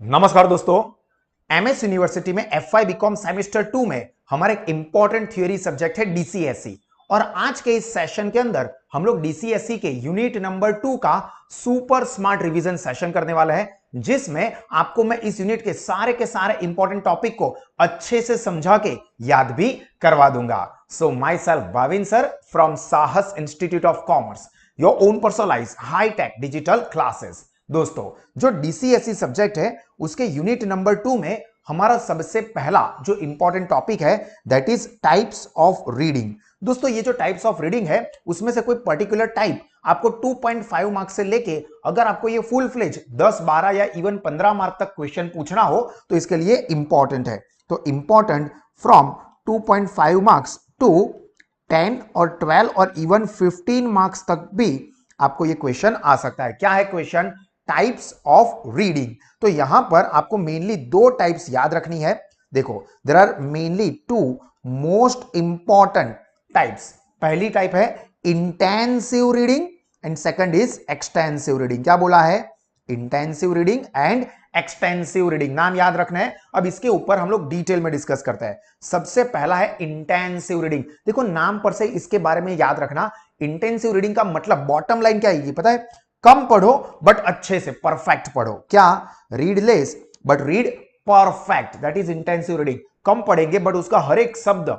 नमस्कार दोस्तों। MS university में एफआई बीकॉम सेमेस्टर 2 में हमारा एक इंपॉर्टेंट थ्योरी सब्जेक्ट है डीसीएससी। और आज के इस सेशन के अंदर हम लोग डीसीएससी के यूनिट नंबर 2 का सुपर स्मार्ट रिवीजन सेशन करने वाला है, जिसमें आपको मैं इस यूनिट के सारे इंपॉर्टेंट टॉपिक को अच्छे से समझा के याद भी करवा दूंगा। So myself Bhavin sir from Sahas institute of commerce, your own personalized high tech digital classes. दोस्तों, जो डीसीएससी सब्जेक्ट है उसके यूनिट नंबर 2 में हमारा सबसे पहला जो इंपॉर्टेंट टॉपिक है that is types of reading. दोस्तों, ये जो टाइप्स ऑफ रीडिंग है उसमें से कोई पर्टिकुलर टाइप आपको 2.5 मार्क्स से लेके अगर आपको ये फुल फ्लेज 10, 12 या इवन 15 मार्क तक क्वेश्चन पूछना हो तो इसके लिए इंपॉर्टेंट है। तो इंपॉर्टेंट फ्रॉम 2.5 मार्क्स टू 10 और 12 और इवन 15 मार्क्स तक भी आपको ये क्वेश्चन आ सकता है। क्या है क्वेश्चन? Types of reading. तो यहां पर आपको मेनली दो टाइप्स याद रखनी है। देखो, there are mainly two most important types. पहली टाइप है intensive reading and second is extensive reading. क्या बोला है? Intensive reading and extensive reading. नाम याद रखना है। अब इसके ऊपर हम लोग डिटेल में डिस्कस करते हैं। सबसे पहला है इंटेंसिव रीडिंग। देखो, नाम पर से इसके बारे में याद रखना। इंटेंसिव रीडिंग का मतलब बॉटम लाइन क्या है पता है? कम पढ़ो बट अच्छे से परफेक्ट पढ़ो। क्या? Read less but read perfect, that is intensive reading. कम पढ़ेंगे बट उसका हर एक शब्द,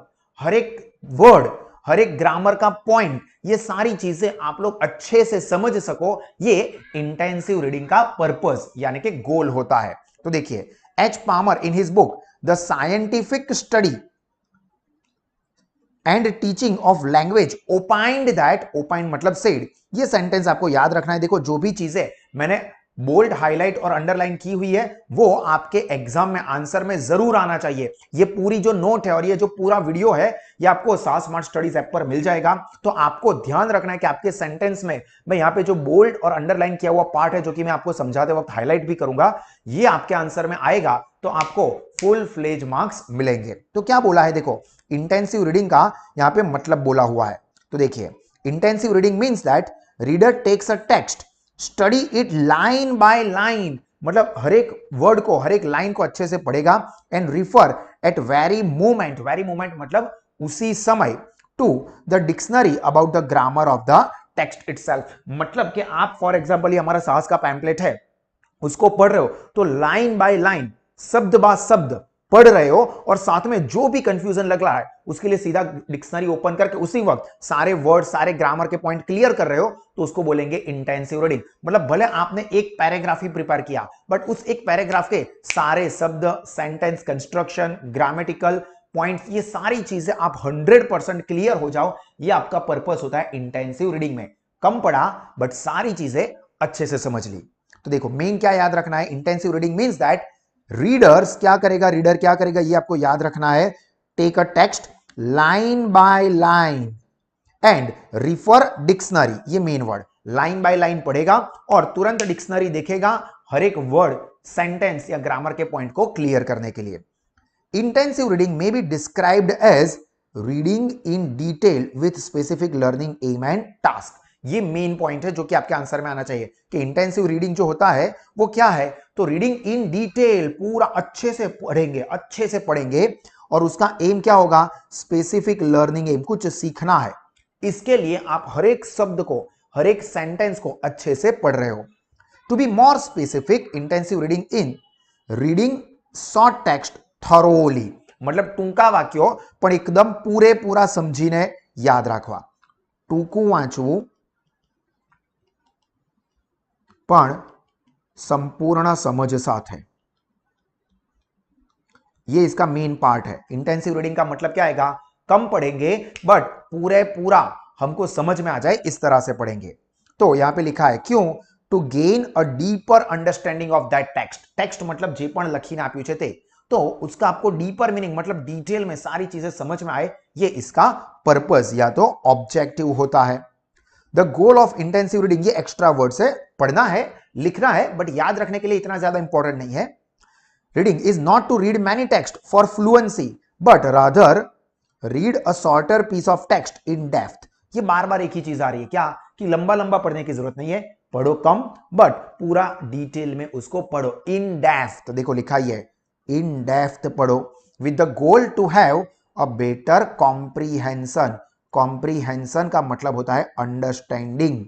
हर एक वर्ड, हर एक ग्रामर का पॉइंट, ये सारी चीजें आप लोग अच्छे से समझ सको, ये इंटेंसिव रीडिंग का पर्पस यानी कि गोल होता है। तो देखिए, H Palmer in his book the scientific study and teaching of language opined that, opined मतलब सेड, ये सेंटेंस आपको याद रखना है। देखो, जो भी चीजें मैंने बोल्ड, हाईलाइट और अंडरलाइन की हुई है वो आपके एग्जाम में आंसर में जरूर आना चाहिए। ये पूरी जो नोट है और ये जो पूरा वीडियो है ये आपको सास स्मार्ट स्टडीज ऐप पर मिल जाएगा। तो आपको ध्यान रखना है कि आपके सेंटेंस में मैं यहाँ पे जो बोल्ड और अंडरलाइन किया हुआ पार्ट है, जो कि मैं आपको समझाते वक्त हाईलाइट भी करूंगा, ये आपके आंसर में आएगा तो आपको फुल फ्लेज मार्क्स मिलेंगे। तो क्या बोला है? देखो, इंटेंसिव रीडिंग का यहां पे मतलब बोला हुआ है। तो देखिए, intensive reading means that reader takes a text, study it line by line, मतलब हर एक वर्ड को, हर एक लाइन को अच्छे से पढ़ेगा, and refer at very moment, very moment मतलब उसी समय, to the dictionary about the grammar of the text itself. मतलब कि आप फॉर एग्जांपल ये हमारा साहस का पैम्पलेट है, उसको पढ़ रहे हो तो लाइन बाय लाइन, शब्द बा शब्द पढ़ रहे हो और साथ में जो भी कंफ्यूजन लग रहा है उसके लिए सीधा डिक्शनरी ओपन करके उसी वक्त सारे वर्ड, सारे ग्रामर के पॉइंट क्लियर कर रहे हो तो उसको बोलेंगे इंटेंसिव रीडिंग। मतलब भले आपने एक पैराग्राफ ही प्रिपेयर किया बट उस एक पैराग्राफ के सारे शब्द, सेंटेंस कंस्ट्रक्शन, ग्रामेटिकल पॉइंट्स, ये सारी चीजें आप 100% क्लियर हो जाओ, ये आपका पर्पस होता है इंटेंसिव रीडिंग में। कम पढ़ा बट सारी चीजें अच्छे से समझ ली। तो देखो, मेन क्या याद रखना है? Intensive reading means that readers क्या करेगा, रीडर क्या करेगा, ये आपको याद रखना है। Take a text line by line and refer dictionary, ये main word, line by line पढ़ेगा और तुरंत डिक्शनरी देखेगा हर एक वर्ड, सेंटेंस या ग्रामर के पॉइंट को क्लियर करने के लिए। इंटेंसिव रीडिंग में be described as reading in detail with specific learning aim and task. ये मेन पॉइंट है जो कि आपके आंसर में आना चाहिए कि इंटेंसिव रीडिंग जो होता है वो क्या है? तो रीडिंग इन डिटेल, पूरा अच्छे से पढ़ेंगे, अच्छे से पढ़ेंगे और उसका एम क्या होगा? स्पेसिफिक लर्निंग एम, कुछ सीखना है। इसके लिए आप हर एक शब्द को, हर एक सेंटेंस को अच्छे से पढ़ रहे हो। To be more specific, intensive reading in reading short text thoroughly, मतलब ટૂંકા વાક્યો પણ એકદમ પૂરેપૂરા સમજીને યાદ રાખવા। ટૂંકું વાંચવું પણ संपूर्ण समझ साथे, ये इसका मेन पार्ट है। इंटेंसिव रीडिंग का मतलब क्या आएगा? कम पढ़ेंगे बट पूरे पूरा हमको समझ में आ जाए इस तरह से पढ़ेंगे। तो यहां पे लिखा है क्यों? To gain a deeper understanding of that text. Text मतलब जे पण लखीने आप्युं छे ते, तो उसका आपको डीपर मीनिंग मतलब डिटेल में सारी चीजें समझ में आए, ये इसका पर्पस या तो ऑब्जेक्टिव होता है। The goal of intensive reading, ये एक्स्ट्रा वर्ड से पढ़ना है, लिखना है बट याद रखने के लिए इतना ज्यादा इंपॉर्टेंट नहीं है। Reading is not to read many text for fluency but rather read a shorter piece of text in depth. ये बार बार एक ही चीज आ रही है क्या? कि लंबा लंबा पढ़ने की जरूरत नहीं है, पढ़ो कम बट पूरा डिटेल में उसको पढ़ो, इन डेप्थ, देखो लिखा ही है इन डेप्थ पढ़ो, with the goal to have a better comprehension. Comprehension का मतलब होता है अंडरस्टैंडिंग।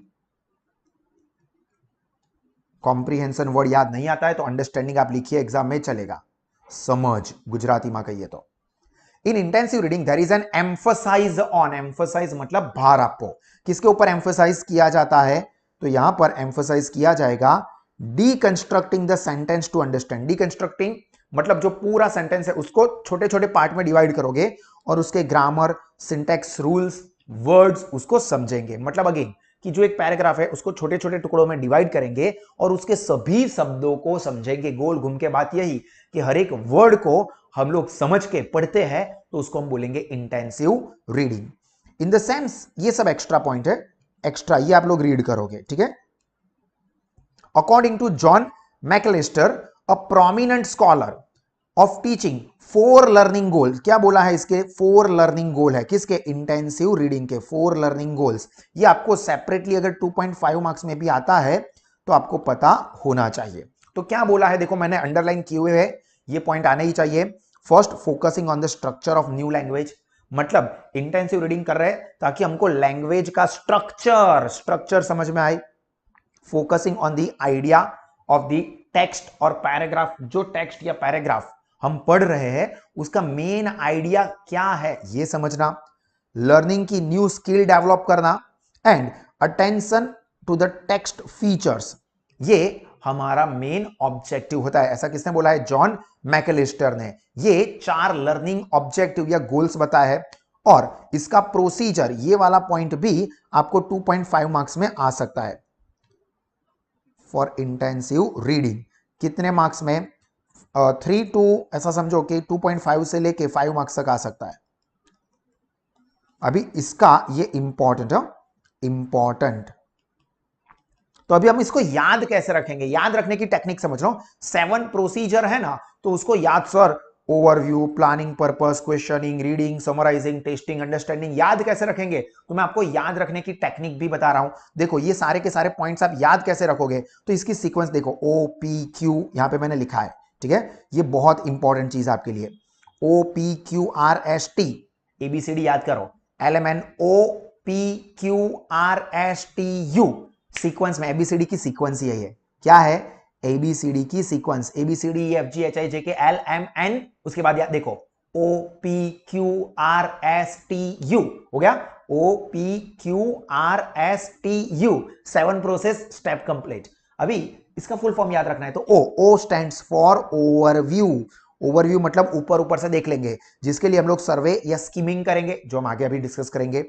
कॉम्प्रीहेंशन वर्ड याद नहीं आता है तो अंडरस्टैंडिंग आप लिखिए, एग्जाम में चलेगा। समझ गुजराती में कहिए तो in intensive reading there is an emphasize on, emphasize मतलब भार आपको किसके ऊपर एम्फसाइज किया जाता है, तो यहां पर एम्फसाइज किया जाएगा deconstructing the sentence to understand. Deconstructing मतलब जो पूरा सेंटेंस है उसको छोटे छोटे पार्ट में डिवाइड करोगे और उसके ग्रामर, सिंटैक्स, रूल्स, वर्ड्स उसको समझेंगे। मतलब अगेन कि जो एक पैराग्राफ है उसको छोटे छोटे टुकड़ों में डिवाइड करेंगे और उसके सभी शब्दों को समझेंगे। गोल घूम के बात यही कि हर एक वर्ड को हम लोग समझ के पढ़ते हैं तो उसको हम बोलेंगे intensive reading. In the sense ये सब एक्स्ट्रा पॉइंट है, एक्स्ट्रा ये आप लोग रीड करोगे, ठीक है। According to John McAllister a prominent scholar of teaching, 4 learning goals, क्या बोला है इसके 4 लर्निंग गोल है, किसके इंटेंसिव रीडिंग के 4 लर्निंग गोल्स। ये आपको सेपरेटली अगर 2.5 मार्क्स में भी आता है तो आपको पता होना चाहिए। तो क्या बोला है देखो, मैंने अंडरलाइन किए हुए है, ये पॉइंट आने ही चाहिए। First, focusing on the structure of new language, मतलब इंटेंसिव रीडिंग कर रहे हैं ताकि हमको लैंग्वेज का स्ट्रक्चर समझ में आए। Focusing on the idea of the text और पैराग्राफ, जो टेक्स्ट या पैराग्राफ हम पढ़ रहे हैं उसका मेन आइडिया क्या है ये समझना। लर्निंग की न्यू स्किल डेवलप करना and attention to the text features, ये हमारा मेन ऑब्जेक्टिव होता है। ऐसा किसने बोला है, जॉन मैकलिस्टर ने। ये 4 लर्निंग ऑब्जेक्टिव या गोल्स बताया है और इसका प्रोसीजर, ये वाला पॉइंट भी आपको 2.5 मार्क्स में आ सकता है। फॉर इंटेंसिव रीडिंग कितने मार्क्स में, 3 to ऐसा समझो कि 2.5 से लेके 5 मार्क्स तक आ सकता है। अभी इसका ये इंपॉर्टेंट तो अभी हम इसको याद कैसे रखेंगे, याद रखने की टेक्निक समझ लो। 7 प्रोसीजर है ना, तो उसको याद sir overview, planning, purpose, questioning, reading, summarising, testing, understanding, याद कैसे रखेंगे तो मैं आपको याद रखने की टेक्निक भी बता रहा हूं। देखो ये सारे के सारे पॉइंट्स आप याद कैसे रखोगे, तो इसकी सीक्वेंस देखो, ओ पी क्यू यहां पे मैंने लिखा है, ठीक है। ये बहुत इंपॉर्टेंट चीज है आपके लिए। O P Q R S T, ABCD याद करो, LMN O P Q R S T U, sequence में एबीसीडी की सीक्वेंस ही है ये। क्या है, एबीसीडी की sequence, ABCD EFG HI JK L M N, उसके बाद याद देखो O P Q R S T U हो गया, O P Q R S T U, 7 process step complete. अभी इसका फुल फॉर्म याद रखना है तो O stands for overview. Overview मतलब ऊपर ऊपर से देख लेंगे, जिसके लिए हम लोग सर्वे या स्कीमिंग करेंगे, जो हम आगे अभी डिस्कस करेंगे।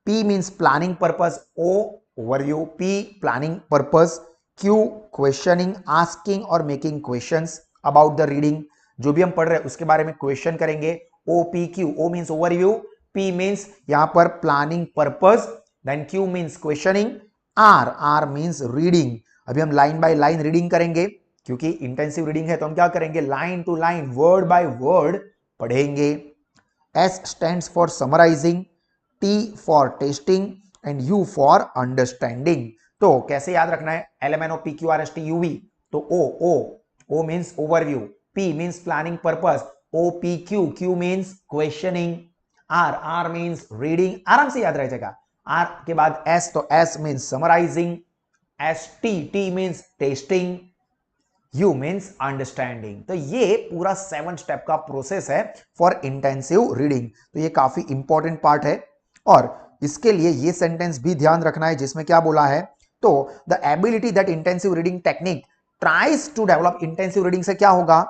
P means planning purpose, O overview, P planning purpose, Q questioning, asking और making questions about the reading, जो भी हम पढ़ रहे हैं उसके बारे में क्वेश्चन करेंगे। O P Q, O means overview, P means यहां पर planning purpose, then Q means questioning, R means reading. अभी हम लाइन बाय लाइन रीडिंग करेंगे क्योंकि इंटेंसिव रीडिंग है तो हम क्या करेंगे, line to line, word by word पढ़ेंगे। S stands for summarising, T for testing and U for understanding. तो कैसे याद रखना है, LMNO PQRSTUV, तो O means overview, P means planning purpose, Q means questioning, R means reading, आराम से याद रह जाएगा। R के बाद S, तो S means summarising, T means testing, U means understanding. तो ये पूरा 7 स्टेप का प्रोसेस है फॉर इंटेंसिव रीडिंग। तो ये काफी इंपॉर्टेंट पार्ट है और इसके लिए ये सेंटेंस भी ध्यान रखना है जिसमें क्या बोला है, तो the ability that intensive reading technique tries to develop, intensive reading से क्या होगा,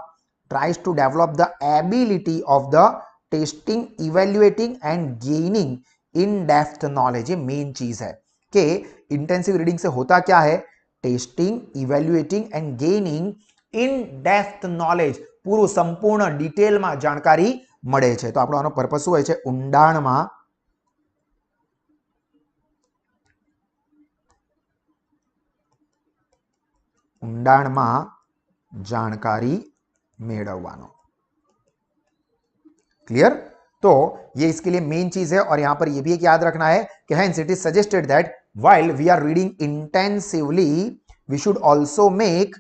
tries to develop the ability of the testing, evaluating and gaining in depth knowledge. ये मेन चीज है कि इंटेंसिव रीडिंग से होता क्या है, testing, evaluating and gaining in depth knowledge, પૂરું સંપૂર્ણ ડિટેલમાં જાણકારી મળે છે। તો આપણો આનો પર્પસ શું હોય છે, ઊંડાણમાં જાણકારી મેળવવાનો। क्लियर, तो ये इसके लिए मेन चीज है। और यहां पर ये भी एक याद रखना है कि hence it is suggested that while we are reading intensively we should also make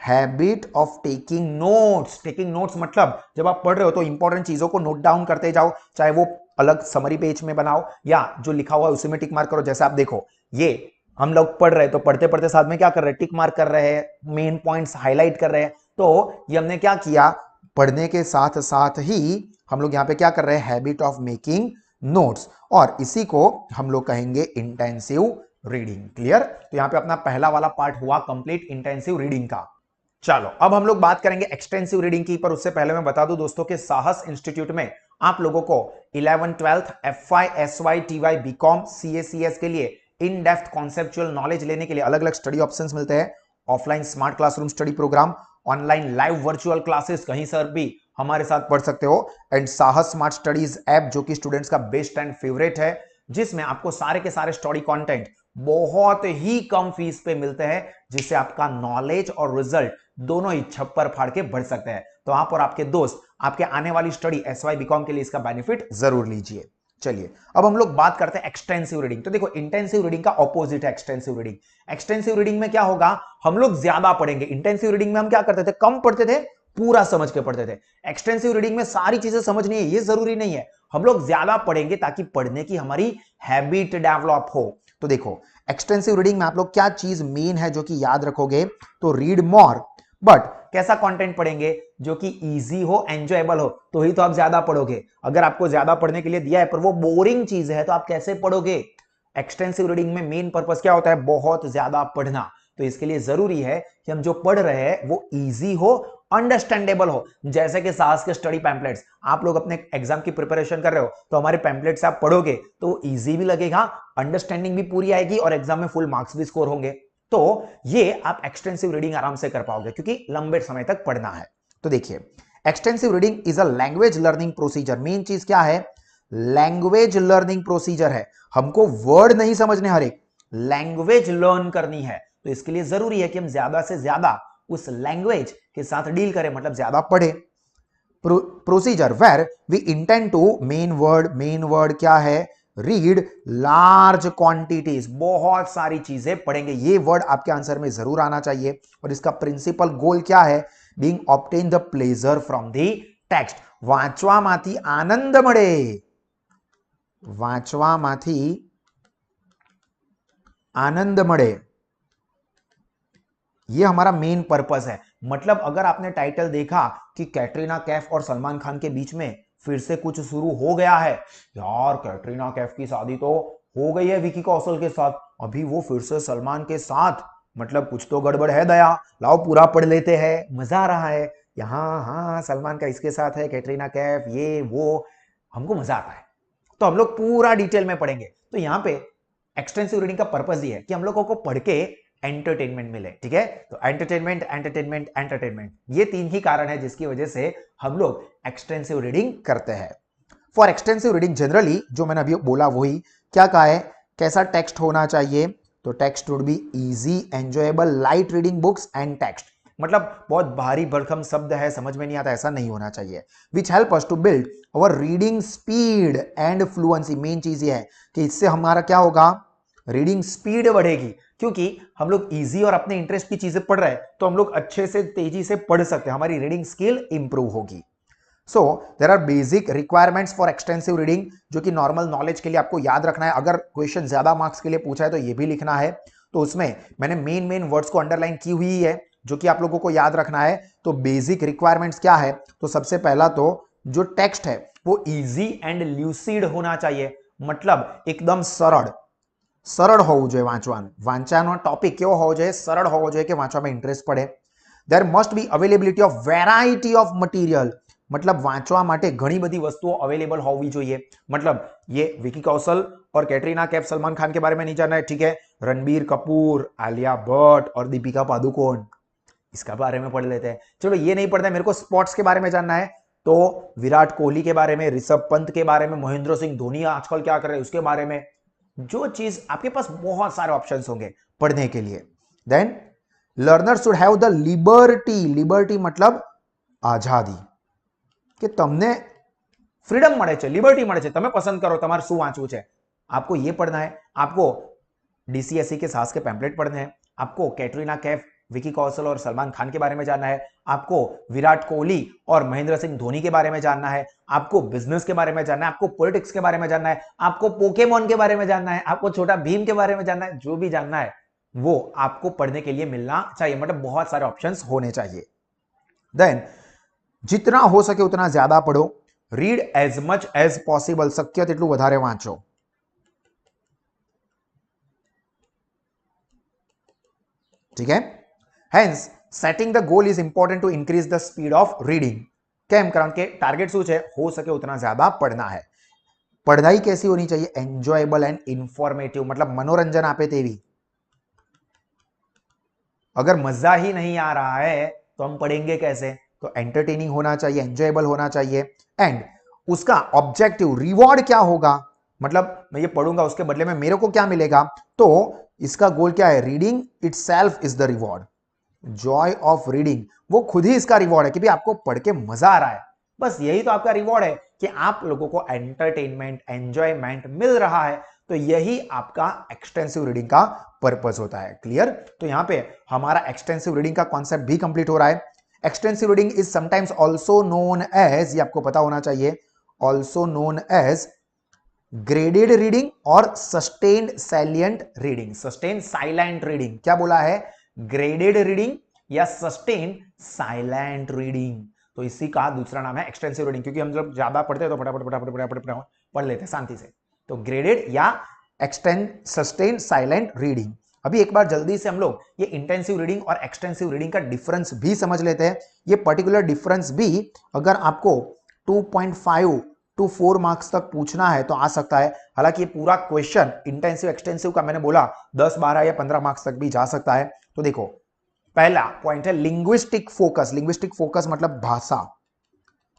habit of taking notes. Taking notes मतलब जब आप पढ़ रहे हो तो इंपॉर्टेंट चीजों को नोट डाउन करते जाओ, चाहे वो अलग समरी पेज में बनाओ या जो लिखा हुआ है उसी में टिक मार्क करो। जैसे आप देखो, ये हम लोग पढ़ रहे हैं तो पढ़ते पढ़ते साथ में क्या कर रहे हैं, टिक मार्क कर रहे हैं, मेन पॉइंट्स हाईलाइट कर रहे हैं। तो ये हमने क्या किया, पढ़ने के साथ साथ ही हम लोग यहाँ पे क्या कर रहे हैं, हैबिट ऑफ मेकिंग नोट्स, और इसी को हम लोग कहेंगे इंटेंसिव रीडिंग। क्लियर? तो यहाँ पे अपना पहला वाला पार्ट हुआ कंप्लीट इंटेंसिव रीडिंग का। चलो अब हम लोग बात करेंगे एक्सटेंसिव रीडिंग की, पर उससे पहले मैं बता दूं दोस्तों के साहस इंस्टीट्यूट में आप लोगों को 11th 12th FY SY TY BCom CA CS के लिए इन डेप्थ कॉन्सेप्चुअल नॉलेज लेने के लिए अलग अलग स्टडी ऑप्शंस मिलते हैं। Offline smart classroom study programme, online live virtual classes, कहीं सर भी हमारे साथ पढ़ सकते हो, एंड साहस स्मार्ट स्टडीज ऐप जो कि स्टूडेंट्स का बेस्ट एंड फेवरेट है, जिसमें आपको सारे के सारे स्टडी कंटेंट बहुत ही कम फीस पे मिलते हैं, जिससे आपका नॉलेज और रिजल्ट दोनों ही छप्पर फाड़ के बढ़ सकते हैं। तो आप और आपके दोस्त आपके आने वाली स्टडी SY BCom के लिए इसका बेनिफिट जरूर लीजिए। चलिए अब हम लोग बात करते हैं एक्सटेंसिव रीडिंग। तो देखो, इंटेंसिव रीडिंग का ऑपोजिट है एक्सटेंसिव रीडिंग। एक्सटेंसिव रीडिंग में क्या होगा, हम लोग ज्यादा पढ़ेंगे। इंटेंसिव रीडिंग में हम क्या करते थे, कम पढ़ते थे, पूरा समझ के पढ़ते थे। एक्सटेंसिव रीडिंग में सारी चीजें समझनी है ये जरूरी नहीं है, हम लोग ज्यादा पढ़ेंगे ताकि पढ़ने की हमारी हैबिट डेवलप हो। तो देखो, एक्सटेंसिव रीडिंग में आप लोग क्या चीज मेन है जो कि याद रखोगे, तो रीड मोर, बट कैसा कंटेंट पढ़ेंगे, जो कि इजी हो, एंजॉयबल हो, तो ही तो आप ज्यादा पढ़ोगे। अगर आपको ज्यादा पढ़ने के लिए दिया है पर वो बोरिंग चीज है तो आप कैसे पढ़ोगे। एक्सटेंसिव रीडिंग में मेन पर्पस क्या होता है, बहुत ज्यादा पढ़ना। तो इसके लिए जरूरी है कि हम जो पढ़ रहे हैं वो इजी हो, अंडरस्टैंडेबल हो। जैसे कि साहस के स्टडी पैम्पलेट्स, आप लोग अपने एग्जाम की प्रिपरेशन कर रहे हो तो हमारे पैम्पलेट से आप पढ़ोगे तो इजी भी लगेगा, अंडरस्टैंडिंग भी पूरी आएगी और एग्जाम में फुल मार्क्स भी स्कोर होंगे। तो ये आप एक्सटेंसिव रीडिंग आराम से कर पाओगे क्योंकि लंबे समय तक पढ़ना है। तो देखिए, extensive reading is a language learning procedure. Main चीज क्या है, लैंग्वेज लर्निंग प्रोसीजर है। हमको वर्ड नहीं समझने, हर एक लैंग्वेज लर्न करनी है। तो इसके लिए जरूरी है कि हम ज्यादा से ज्यादा उस लैंग्वेज के साथ डील करें, मतलब ज्यादा पढ़े। Procedure where we intend to main word क्या है, रीड लार्ज क्वांटिटीज, बहुत सारी चीजें पढ़ेंगे। ये वर्ड आपके आंसर में जरूर आना चाहिए। और इसका प्रिंसिपल गोल क्या है, being obtain the pleasure from the text. वांचवामांथी आनंद मळे, वांचवामांथी आनंद मळे, ये हमारा मेन पर्पस है। मतलब अगर आपने टाइटल देखा कि कैटरीना कैफ और सलमान खान के बीच में फिर से कुछ शुरू हो गया है, यार कैटरीना कैफ की शादी तो हो गई है विकी कौशल के साथ, अभी वो फिर से सलमान के साथ, मतलब कुछ तो गड़बड़ है दया, लाओ पूरा पढ़ लेते हैं, मजा आ रहा है यहाँ, हाँ सलमान का इसके साथ है, कैटरीना कैफ ये वो, हमको मजा आता है तो हम लोग पूरा डिटेल में पढ़ेंगे। तो यहाँ पे एक्सटेंसिव रीडिंग का पर्पस ये है कि हम लोगों को पढ़ के एंटरटेनमेंट मिले। ठीक है, तो एंटरटेनमेंट एंटरटेनमेंट एंटरटेनमेंट, ये तीन ही कारण है जिसकी वजह से हम लोग एक्सटेंसिव रीडिंग करते हैं। फॉर एक्सटेंसिव रीडिंग जनरली, जो मैंने अभी बोला वही, क्या कहा है, कैसा टेक्स्ट होना चाहिए, तो text would be easy, enjoyable, light reading books and text. मतलब बहुत भारी भरकम शब्द है, समझ में नहीं आता, ऐसा नहीं होना चाहिए। Which help us to build our reading speed and fluency. Main चीज ये है कि इससे हमारा क्या होगा, रीडिंग स्पीड बढ़ेगी, क्योंकि हम लोग इजी और अपने इंटरेस्ट की चीजें पढ़ रहे हैं तो हम लोग अच्छे से तेजी से पढ़ सकते हैं, हमारी रीडिंग स्किल इंप्रूव होगी। So there are basic requirements for extensive reading, जो कि नॉर्मल नॉलेज के लिए आपको याद रखना है। अगर क्वेश्चन ज्यादा मार्क्स के लिए पूछा है तो ये भी लिखना है। तो उसमें मैंने मेन वर्ड्स को अंडरलाइन की हुई है जो कि आप लोगों को याद रखना है। तो बेसिक रिक्वायरमेंट्स क्या है, तो सबसे पहला तो जो टेक्स्ट है वो इजी एंड ल्यूसिड होना चाहिए, मतलब एकदम सरल होવું જોઈએ વાંચવાનું, વાંચવાનો ટોપિક કેવો હોવો જોઈએ, સરળ હોવો જોઈએ કે વાંચવામાં ઇન્ટરેસ્ટ પડે। There must be availability of variety of material, मतलब वांचवा माटे घणी बधी वस्तुओं अवेलेबल होवी જોઈએ। मतलब ये विकी कौशल और कैटरीना कैफ सलमान खान के बारे में नहीं जानना है, ठीक है, रणबीर कपूर, आलिया भट्ट और दीपिका पादुकोण, इसका बारे में पढ़ लेते हैं। चलो ये नहीं पढ़ना है, मेरे को स्पोर्ट्स के बारे में जानना है तो विराट कोहली के बारे में, ऋषभ पंत के बारे में, महेंद्र सिंह धोनी आजकल क्या कर रहे हैं उसके बारे में, जो चीज आपके पास बहुत सारे ऑप्शंस होंगे पढ़ने के लिए। Then learner should have the liberty मतलब आजादी, कि तमने फ्रीडम મળે છે, लिबर्टी મળે છે, તમે પસंद करो તમારે શું વાંચવું છે, आपको ये पढ़ना है, आपको डीसीएससी के सास के पैम्पलेट पढ़ने हैं, आपको कैटरीना कैफ, विकी कौशल और सलमान खान के बारे में जानना है, आपको विराट कोहली और महेंद्र सिंह धोनी के बारे में जानना है, आपको बिजनेस के बारे में जानना है, आपको पॉलिटिक्स के बारे में जानना है, आपको पोकेमॉन के बारे में जानना है, आपको छोटा भीम के बारे में जानना है, जो भी जानना है वो आपको पढ़ने के लिए मिलना चाहिए। मतलब बहुत सारे ऑप्शंस होने चाहिए। देन जितना हो सके उतना ज्यादा पढ़ो, read as much as possible, शक्य तेटલું વધારે વાંચો। ठीक है। Hence setting the goal is important to increase the speed of reading. કેમ? કારણ કે ટાર્ગેટ શું છે? हो सके उतना ज्यादा पढ़ना है। पढ़ाई कैसी होनी चाहिए? एंजॉयबल एंड इंफॉर्मेटिव, मतलब मनोरंजन आपे तेवी। अगर मजा ही नहीं आ रहा है तो हम पढ़ेंगे कैसे? तो एंटरटेनिंग होना चाहिए, एंजॉयबल होना चाहिए, एंड उसका ऑब्जेक्टिव रिवॉर्ड क्या होगा? मतलब मैं ये पढ़ूंगा उसके बदले में मेरे को क्या मिलेगा? तो इसका गोल क्या है? Reading itself is the reward. Joy of reading, वो खुद ही इसका रिवॉर्ड है कि भाई आपको पढ़ के मजा आ रहा है, बस यही तो आपका रिवॉर्ड है कि आप लोगों को एंटरटेनमेंट, एंजॉयमेंट मिल रहा है। तो यही आपका एक्सटेंसिव रीडिंग का पर्पस होता है। क्लियर? तो यहां पे हमारा एक्सटेंसिव रीडिंग का कॉन्सेप्ट भी कंप्लीट हो रहा है। Extensive reading is sometimes also known as, ये आपको पता होना चाहिए, also known as graded reading और sustained salient reading. Sustained silent reading, क्या बोला है? ग्रेडेड रीडिंग या सस्टेन्ड साइलेंट रीडिंग। तो इसी का दूसरा नाम है एक्सटेंसिव रीडिंग, क्योंकि हम जब ज्यादा पढ़ते हैं तो फटाफट फटाफट फटाफट फटाफट पढ़ लेते हैं शांति से। तो ग्रेडेड या एक्सटेंड सस्टेन्ड साइलेंट रीडिंग। अभी एक बार जल्दी से हम लोग ये इंटेंसिव रीडिंग और एक्सटेंसिव रीडिंग का डिफरेंस भी समझ लेते हैं। ये पर्टिकुलर डिफरेंस भी अगर आपको 2.5 टू 4 मार्क्स तक पूछना है तो आ सकता है। हालांकि ये पूरा क्वेश्चन इंटेंसिव एक्सटेंसिव का मैंने बोला 10, 12 या 15 मार्क्स तक भी जा सकता है। तो देखो, पहला पॉइंट है लिंग्विस्टिक फोकस। लिंग्विस्टिक फोकस मतलब भाषा,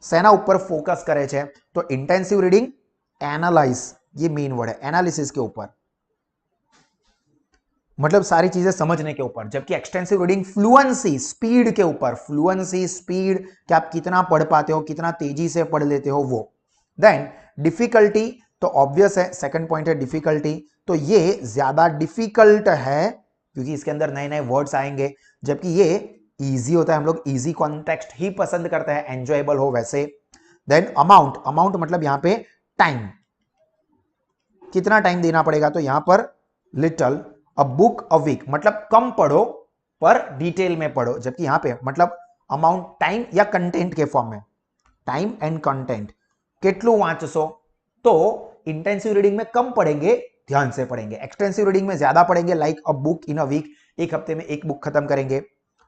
सेना ऊपर फोकस करे छे। तो इंटेंसिव रीडिंग एनालाइज, ये मेन वर्ड है, एनालिसिस के ऊपर, मतलब सारी चीजें समझने के ऊपर। जबकि एक्सटेंसिव रीडिंग फ्लुएंसी, स्पीड के ऊपर, फ्लुएंसी, स्पीड, कि आप कितना पढ़ पाते हो, कितना तेजी से पढ़ लेते हो वो। देन डिफिकल्टी, तो ऑब्वियस है, सेकंड पॉइंट है डिफिकल्टी। तो ये ज्यादा डिफिकल्ट है क्योंकि इसके अंदर नए नए वर्ड्स आएंगे, जबकि ये इजी होता है। हम लोग इजी कॉन्टेक्स्ट ही पसंद करते हैं, एंजॉयबल हो वैसे। देन अमाउंट, अमाउंट मतलब यहां पे टाइम, कितना टाइम देना पड़ेगा? तो यहां पर little, a book a week, मतलब कम पढ़ो पर डिटेल में पढ़ो। जबकि यहां पे मतलब अमाउंट टाइम या कंटेंट के फॉर्म में, टाइम एंड कंटेंट, કેટલું વાંચશો? तो इंटेंसिव रीडिंग में कम पढ़ेंगे, ध्यान से पढ़ेंगे। एक्सटेंसिव रीडिंग में ज्यादा पढ़ेंगे, like a book in a week, एक हफ्ते में एक बुक खत्म करेंगे।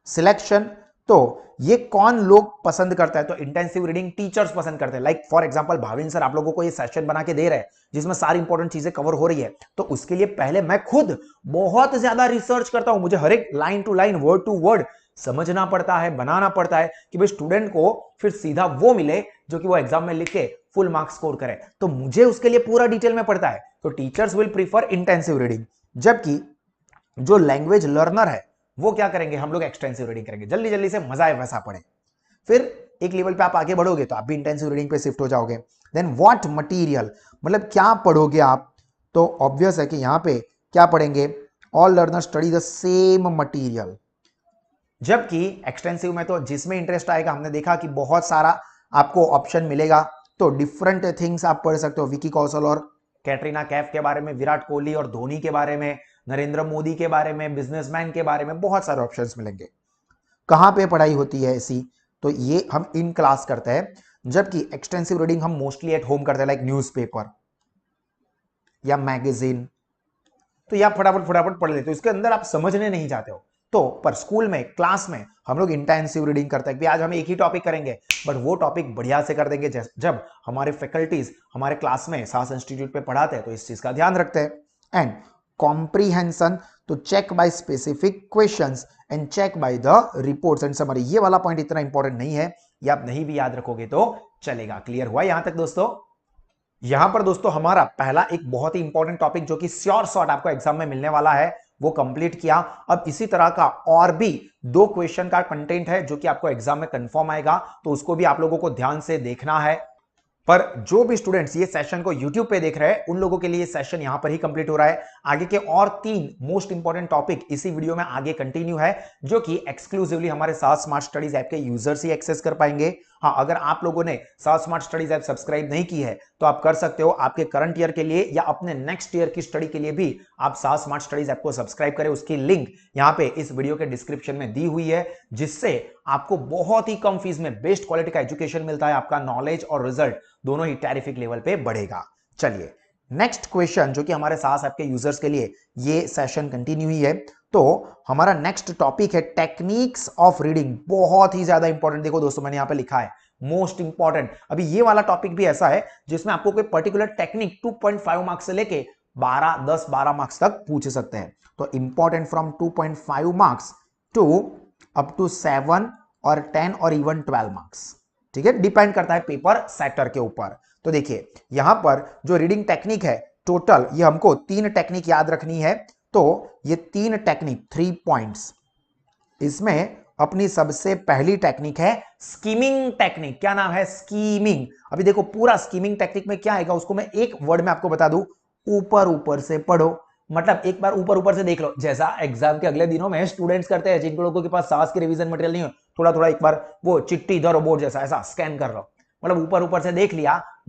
सिलेक्शन, तो ये कौन लोग पसंद करता है? तो इंटेंसिव रीडिंग टीचर्स पसंद करते हैं। Like for example Bhavin sir आप लोगों को ये सेशन बना के दे रहे हैं जिसमें सारी इंपॉर्टेंट चीजें कवर हो रही है, तो उसके लिए पहले मैं खुद बहुत ज्यादा रिसर्च करता हूं। मुझे हर एक line to line, word to word समझना पड़ता है, बनाना पड़ता है कि भाई स्टूडेंट को फिर सीधा वो मिले जो कि वो एग्जाम में लिख के फुल मार्क्स स्कोर करे। तो मुझे उसके लिए पूरा डिटेल में पढ़ता है। तो teachers will prefer intensive reading, जबकि जो लैंग्वेज लर्नर है वो क्या करेंगे? हम लोग एक्सटेंसिव रीडिंग करेंगे, जल्दी जल्दी से मजा है वैसा पढ़े। फिर एक लेवल पे आप आगे बढ़ोगे तो आप भी इंटेंसिव रीडिंग पे शिफ्ट हो जाओगे। देन व्हाट मटेरियल, मतलब क्या पढ़ोगे आप? तो ऑब्वियस है कि यहां पे क्या पढ़ेंगे? All learner study the same material. जबकि एक्सटेंसिव में तो जिसमें इंटरेस्ट आएगा, हमने देखा कि बहुत सारा आपको ऑप्शन मिलेगा, तो डिफरेंट थिंग्स आप पढ़ सकते हो। विकी कौशल और कैटरीना कैफ के बारे में, विराट कोहली और धोनी के बारे में, नरेंद्र मोदी के बारे में, बिजनेसमैन के बारे में, बहुत सारे ऑप्शंस मिलेंगे। कहां पे पढ़ाई होती है ऐसी? तो ये हम इन क्लास करते हैं, जबकि एक्सटेंसिव रीडिंग हम मोस्टली एट होम करते हैं, लाइक न्यूज़पेपर या मैगजीन। तो ये आप फटाफट फटाफट पढ़ लेते हो, इसके अंदर आप समझने नहीं जाते हो। तो पर स्कूल में, क्लास में हम लोग इंटेंसिव रीडिंग करते हैं कि आज हम एक ही टॉपिक करेंगे, बट वो टॉपिक बढ़िया से कर देंगे जब हमारे फैकल्टीज हमारे क्लास में सास इंस्टीट्यूट पे पढ़ाते हैं, तो इस चीज का ध्यान रखते हैं। एंड कॉम्प्रीहेंशन, तो check by specific questions and check by the reports and summary. ये वाला पॉइंट इतना इंपॉर्टेंट नहीं है, ये आप नहीं भी याद रखोगे तो चलेगा। क्लियर हुआ यहां तक दोस्तों? यहां पर दोस्तों हमारा पहला एक बहुत ही इंपॉर्टेंट टॉपिक जो कि श्योर शॉट आपको एग्जाम में मिलने वाला है वो कंप्लीट किया। अब इसी तरह का और भी 2 क्वेश्चन का कंटेंट है जो कि आपको एग्जाम में कंफर्म आएगा, तो उसको भी आप लोगों को ध्यान से देखना है। पर जो भी स्टूडेंट्स ये सेशन को YouTube पे देख रहे हैं उन लोगों के लिए सेशन यहां पर ही कंप्लीट हो रहा है। आगे के और 3 मोस्ट इंपॉर्टेंट टॉपिक इसी वीडियो में आगे कंटिन्यू है, जो कि एक्सक्लूसिवली हमारे साथ स्मार्ट स्टडीज ऐप के यूजर्स ही एक्सेस कर पाएंगे। हाँ, अगर आप लोगों ने साथ स्मार्ट स्टडीज ऐप सब्सक्राइब नहीं की है तो आप कर सकते हो। आपके करंट ईयर के लिए या अपने नेक्स्ट ईयर की स्टडी के लिए भी आप साथ स्मार्ट स्टडीज ऐप को सब्सक्राइब करें। उसकी लिंक यहां पे इस वीडियो के डिस्क्रिप्शन में दी हुई है, जिससे आपको बहुत ही कम फीस में बेस्ट क्वालिटी का एजुकेशन मिलता है। आपका नॉलेज और रिजल्ट दोनों ही टेरिफिक लेवल पे बढ़ेगा। चलिए नेक्स्ट क्वेश्चन, जो कि हमारे साथ आपके यूजर्स के लिए ये सेशन कंटिन्यू ही है। तो हमारा नेक्स्ट टॉपिक है टेक्निक्स ऑफ रीडिंग। बहुत ही ज्यादा इंपॉर्टेंट, देखो दोस्तों मैंने यहां पे लिखा है मोस्ट इंपॉर्टेंट। अभी ये वाला टॉपिक भी ऐसा है जिसमें आपको कोई पर्टिकुलर टेक्निक 2.5 मार्क्स से लेके 10-12 मार्क्स तक पूछ सकते हैं। तो important from 2.5 marks to up to 7 और 10 और इवन 12 मार्क्स। ठीक है, डिपेंड करता है पेपर सेटर के ऊपर। तो देखिए यहां पर जो रीडिंग टेक्निक है, टोटल ये हमको 3 टेक्निक याद रखनी है। तो ये 3 टेक्निक 3 पॉइंट्स, इसमें अपनी सबसे पहली टेक्निक है स्कीमिंग टेक्निक। क्या नाम है? स्कीमिंग। अभी देखो पूरा स्कीमिंग टेक्निक में क्या आएगा उसको मैं एक वर्ड में आपको बता दूं, ऊपर ऊपर से पढ़ो। मतलब एक बार ऊपर ऊपर से देख लो, जैसा एग्जाम के अगले दिनों में स्टूडेंट्स करते हैं जिन लोगों के पास सास की रिवीजन मटेरियल नहीं हो, थोड़ा थोड़ा एक बार वो चिट्ठी इधर बोर्ड जैसा ऐसा स्कैन कर लो। मतलब ऊपर ऊपर से देख लिया,